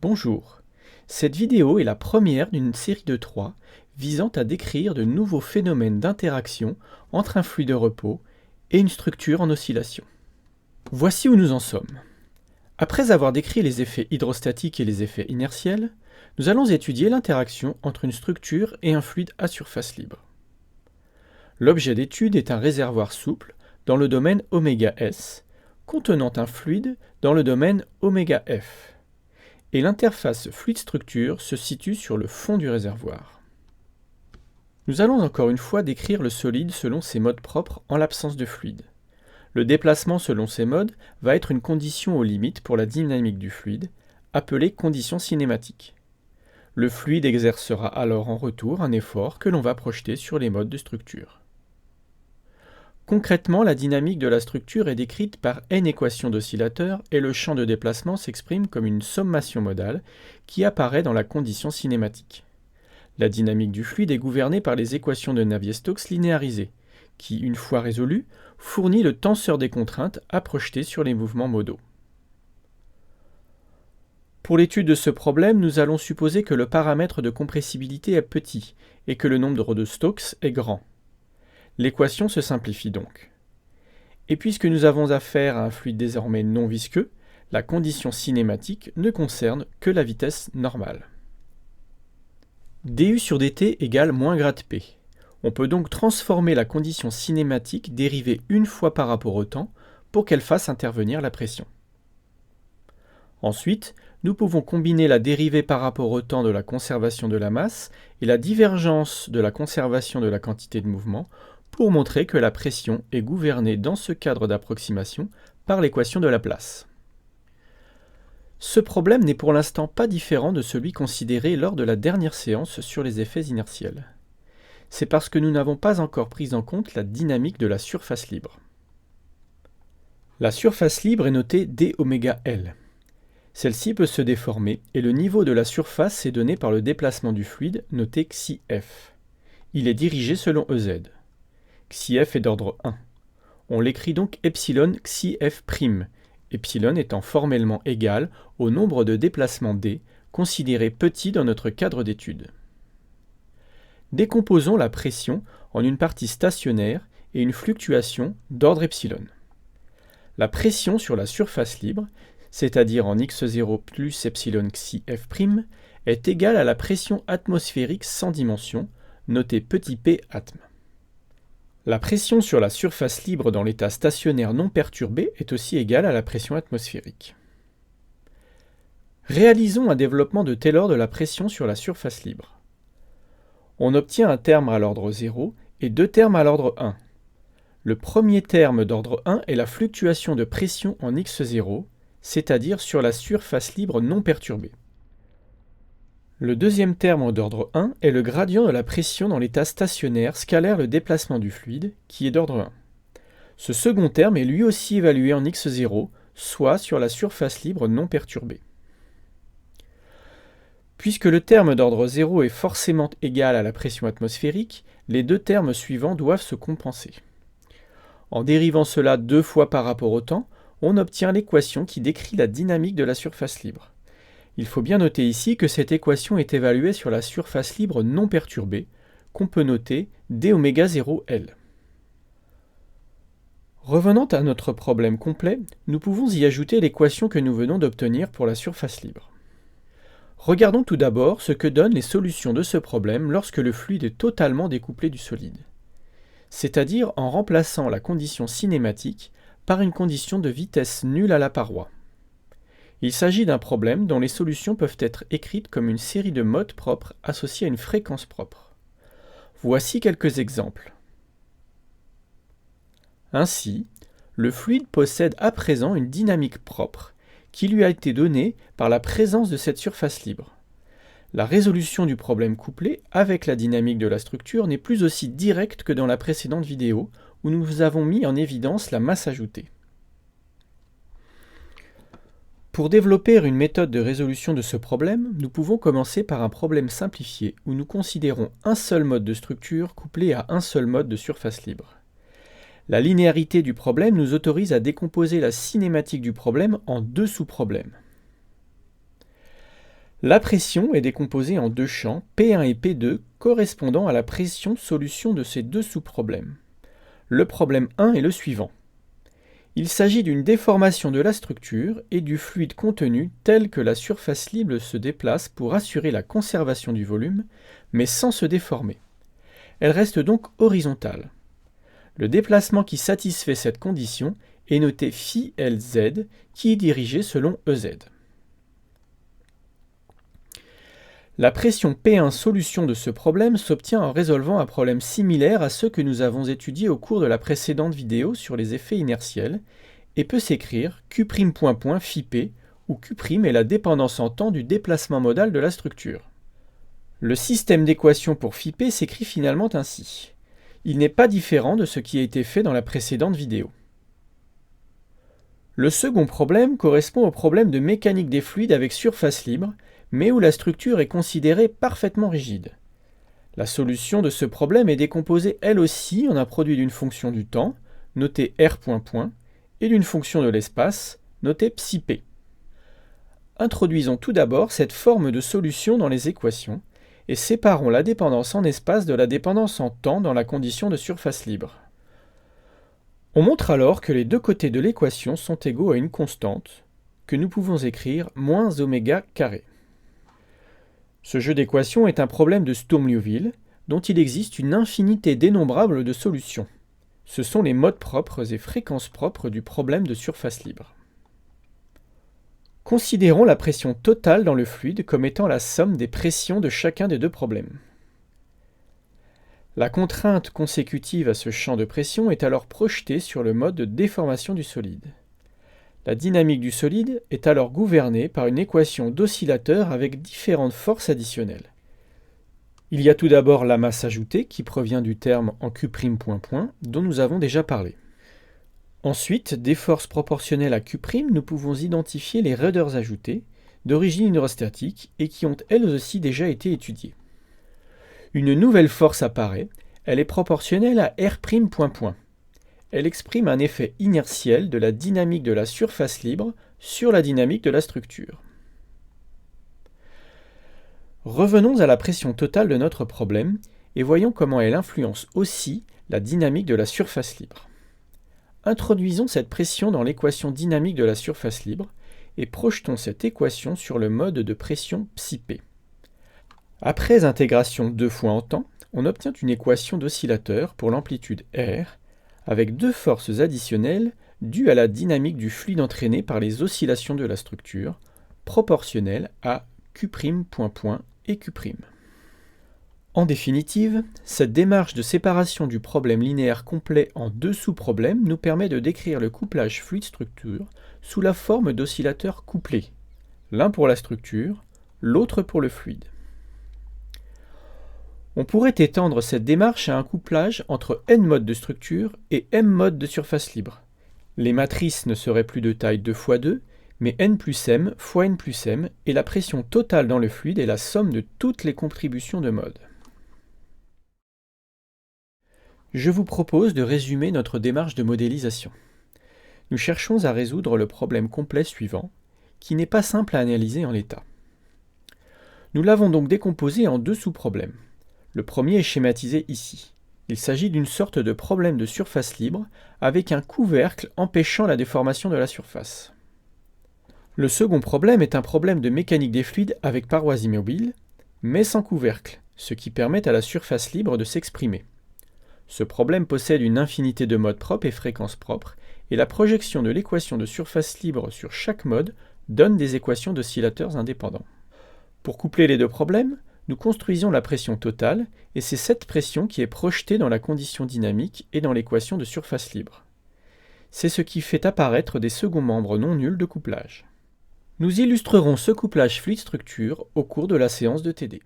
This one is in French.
Bonjour, cette vidéo est la première d'une série de 3 visant à décrire de nouveaux phénomènes d'interaction entre un fluide de repos et une structure en oscillation. Voici où nous en sommes. Après avoir décrit les effets hydrostatiques et les effets inertiels, nous allons étudier l'interaction entre une structure et un fluide à surface libre. L'objet d'étude est un réservoir souple dans le domaine ωS, contenant un fluide dans le domaine ωF. Et l'interface fluide-structure se situe sur le fond du réservoir. Nous allons encore une fois décrire le solide selon ses modes propres en l'absence de fluide. Le déplacement selon ces modes va être une condition aux limites pour la dynamique du fluide, appelée condition cinématique. Le fluide exercera alors en retour un effort que l'on va projeter sur les modes de structure. Concrètement, la dynamique de la structure est décrite par n équations d'oscillateurs et le champ de déplacement s'exprime comme une sommation modale qui apparaît dans la condition cinématique. La dynamique du fluide est gouvernée par les équations de Navier-Stokes linéarisées, qui, une fois résolues, fournit le tenseur des contraintes à projeter sur les mouvements modaux. Pour l'étude de ce problème, nous allons supposer que le paramètre de compressibilité est petit et que le nombre de Stokes est grand. L'équation se simplifie donc. Et puisque nous avons affaire à un fluide désormais non visqueux, la condition cinématique ne concerne que la vitesse normale. du sur dt égale moins grade P. On peut donc transformer la condition cinématique dérivée une fois par rapport au temps pour qu'elle fasse intervenir la pression. Ensuite, nous pouvons combiner la dérivée par rapport au temps de la conservation de la masse et la divergence de la conservation de la quantité de mouvement pour montrer que la pression est gouvernée dans ce cadre d'approximation par l'équation de Laplace. Ce problème n'est pour l'instant pas différent de celui considéré lors de la dernière séance sur les effets inertiels. C'est parce que nous n'avons pas encore pris en compte la dynamique de la surface libre. La surface libre est notée dωL. Celle-ci peut se déformer et le niveau de la surface est donné par le déplacement du fluide noté xif. Il est dirigé selon EZ. Xif est d'ordre 1. On l'écrit donc epsilon xif', epsilon étant formellement égal au nombre de déplacements d, considéré petit dans notre cadre d'étude. Décomposons la pression en une partie stationnaire et une fluctuation d'ordre epsilon. La pression sur la surface libre, c'est-à-dire en x0 plus epsilon xif', est égale à la pression atmosphérique sans dimension, notée petit p atm. La pression sur la surface libre dans l'état stationnaire non perturbé est aussi égale à la pression atmosphérique. Réalisons un développement de Taylor de la pression sur la surface libre. On obtient un terme à l'ordre 0 et deux termes à l'ordre 1. Le premier terme d'ordre 1 est la fluctuation de pression en x0, c'est-à-dire sur la surface libre non perturbée. Le deuxième terme d'ordre 1 est le gradient de la pression dans l'état stationnaire scalaire le déplacement du fluide, qui est d'ordre 1. Ce second terme est lui aussi évalué en x0, soit sur la surface libre non perturbée. Puisque le terme d'ordre 0 est forcément égal à la pression atmosphérique, les deux termes suivants doivent se compenser. En dérivant cela deux fois par rapport au temps, on obtient l'équation qui décrit la dynamique de la surface libre. Il faut bien noter ici que cette équation est évaluée sur la surface libre non perturbée, qu'on peut noter dω0L. Revenant à notre problème complet, nous pouvons y ajouter l'équation que nous venons d'obtenir pour la surface libre. Regardons tout d'abord ce que donnent les solutions de ce problème lorsque le fluide est totalement découplé du solide, c'est-à-dire en remplaçant la condition cinématique par une condition de vitesse nulle à la paroi. Il s'agit d'un problème dont les solutions peuvent être écrites comme une série de modes propres associés à une fréquence propre. Voici quelques exemples. Ainsi, le fluide possède à présent une dynamique propre qui lui a été donnée par la présence de cette surface libre. La résolution du problème couplé avec la dynamique de la structure n'est plus aussi directe que dans la précédente vidéo où nous vous avons mis en évidence la masse ajoutée. Pour développer une méthode de résolution de ce problème, nous pouvons commencer par un problème simplifié où nous considérons un seul mode de structure couplé à un seul mode de surface libre. La linéarité du problème nous autorise à décomposer la cinématique du problème en deux sous-problèmes. La pression est décomposée en deux champs, P1 et P2, correspondant à la pression solution de ces deux sous-problèmes. Le problème 1 est le suivant. Il s'agit d'une déformation de la structure et du fluide contenu tel que la surface libre se déplace pour assurer la conservation du volume, mais sans se déformer. Elle reste donc horizontale. Le déplacement qui satisfait cette condition est noté phi Lz, qui est dirigé selon Ez. La pression P1 solution de ce problème s'obtient en résolvant un problème similaire à ceux que nous avons étudiés au cours de la précédente vidéo sur les effets inertiels et peut s'écrire Q', phi P, où Q' est la dépendance en temps du déplacement modal de la structure. Le système d'équations pour phi P s'écrit finalement ainsi. Il n'est pas différent de ce qui a été fait dans la précédente vidéo. Le second problème correspond au problème de mécanique des fluides avec surface libre, mais où la structure est considérée parfaitement rigide. La solution de ce problème est décomposée elle aussi en un produit d'une fonction du temps, notée R point, et d'une fonction de l'espace, notée psi p. Introduisons tout d'abord cette forme de solution dans les équations, et séparons la dépendance en espace de la dépendance en temps dans la condition de surface libre. On montre alors que les deux côtés de l'équation sont égaux à une constante, que nous pouvons écrire moins oméga carré. Ce jeu d'équations est un problème de Sturm-Liouville, dont il existe une infinité dénombrable de solutions. Ce sont les modes propres et fréquences propres du problème de surface libre. Considérons la pression totale dans le fluide comme étant la somme des pressions de chacun des deux problèmes. La contrainte consécutive à ce champ de pression est alors projetée sur le mode de déformation du solide. La dynamique du solide est alors gouvernée par une équation d'oscillateur avec différentes forces additionnelles. Il y a tout d'abord la masse ajoutée qui provient du terme en Q', dont nous avons déjà parlé. Ensuite, des forces proportionnelles à Q', nous pouvons identifier les raideurs ajoutées, d'origine hydrostatique et qui ont elles aussi déjà été étudiées. Une nouvelle force apparaît, elle est proportionnelle à R'. Elle exprime un effet inertiel de la dynamique de la surface libre sur la dynamique de la structure. Revenons à la pression totale de notre problème et voyons comment elle influence aussi la dynamique de la surface libre. Introduisons cette pression dans l'équation dynamique de la surface libre et projetons cette équation sur le mode de pression psi p. Après intégration deux fois en temps, on obtient une équation d'oscillateur pour l'amplitude R avec deux forces additionnelles dues à la dynamique du fluide entraîné par les oscillations de la structure, proportionnelles à Q', et Q'. En définitive, cette démarche de séparation du problème linéaire complet en deux sous-problèmes nous permet de décrire le couplage fluide-structure sous la forme d'oscillateurs couplés, l'un pour la structure, l'autre pour le fluide. On pourrait étendre cette démarche à un couplage entre n modes de structure et m modes de surface libre. Les matrices ne seraient plus de taille 2 x 2, mais n plus m fois n plus m, et la pression totale dans le fluide est la somme de toutes les contributions de modes. Je vous propose de résumer notre démarche de modélisation. Nous cherchons à résoudre le problème complet suivant, qui n'est pas simple à analyser en l'état. Nous l'avons donc décomposé en deux sous-problèmes. Le premier est schématisé ici. Il s'agit d'une sorte de problème de surface libre avec un couvercle empêchant la déformation de la surface. Le second problème est un problème de mécanique des fluides avec parois immobiles, mais sans couvercle, ce qui permet à la surface libre de s'exprimer. Ce problème possède une infinité de modes propres et fréquences propres, et la projection de l'équation de surface libre sur chaque mode donne des équations d'oscillateurs indépendants. Pour coupler les deux problèmes, nous construisons la pression totale, et c'est cette pression qui est projetée dans la condition dynamique et dans l'équation de surface libre. C'est ce qui fait apparaître des seconds membres non nuls de couplage. Nous illustrerons ce couplage fluide-structure au cours de la séance de TD.